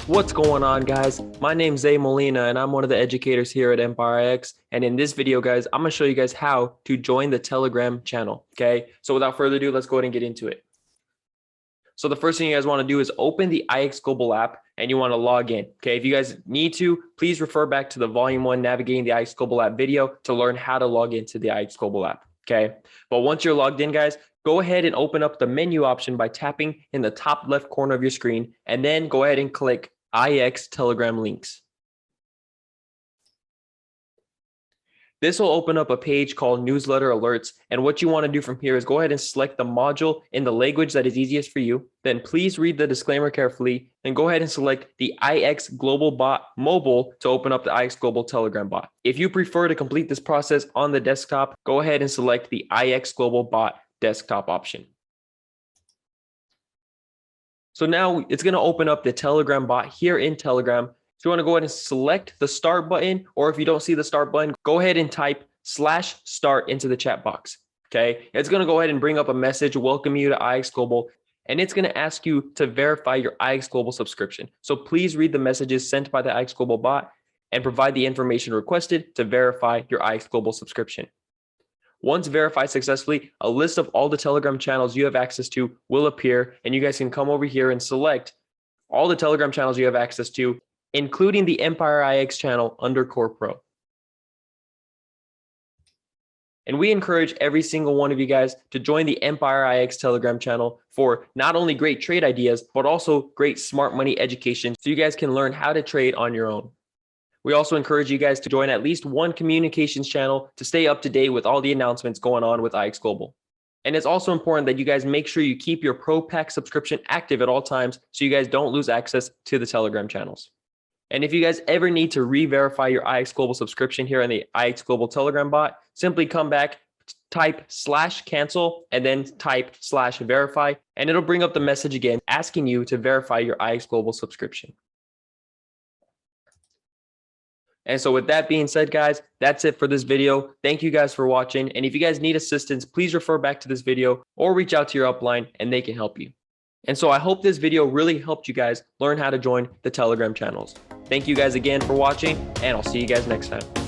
What's going on, guys? My name's Molina and I'm one of the educators here at ICX. And in this video, guys, I'm going to show you guys how to join the Telegram channel. Okay, so without further ado, let's go ahead and get into it. So the first thing you guys want to do is open the ICX Global App and you want to log in. Okay, if you guys need to, please refer back to the Volume 1 Navigating the ICX Global App video to learn how to log into the ICX Global App. Okay, but once you're logged in, guys, go ahead and open up the menu option by tapping in the top left corner of your screen, and then go ahead and click ICX Telegram links. This will open up a page called Newsletter Alerts. And what you want to do from here is go ahead and select the module in the language that is easiest for you. Then please read the disclaimer carefully. Then go ahead and select the ICX Global Bot Mobile to open up the ICX Global Telegram bot. If you prefer to complete this process on the desktop, go ahead and select the ICX Global Bot desktop option. So now it's going to open up the Telegram bot here in Telegram. So you want to go ahead and select the start button, or if you don't see the start button, go ahead and type /start into the chat box. Okay, it's going to go ahead and bring up a message, welcome you to ICX Global, and it's going to ask you to verify your ICX Global subscription. So please read the messages sent by the ICX Global bot and provide the information requested to verify your ICX Global subscription. Once verified successfully, a list of all the Telegram channels you have access to will appear, and you guys can come over here and select all the Telegram channels you have access to, including the Empire IX channel under Core Pro. And we encourage every single one of you guys to join the Empire IX Telegram channel for not only great trade ideas, but also great smart money education so you guys can learn how to trade on your own. We also encourage you guys to join at least one communications channel to stay up to date with all the announcements going on with ICX Global. And it's also important that you guys make sure you keep your Pro Pack subscription active at all times so you guys don't lose access to the Telegram channels. And if you guys ever need to re-verify your ICX Global subscription here in the ICX Global Telegram bot, simply come back, type /cancel, and then type /verify, and it'll bring up the message again asking you to verify your ICX Global subscription. And so with that being said, guys, that's it for this video. Thank you guys for watching. And if you guys need assistance, please refer back to this video or reach out to your upline and they can help you. And so I hope this video really helped you guys learn how to join the Telegram channels. Thank you guys again for watching, and I'll see you guys next time.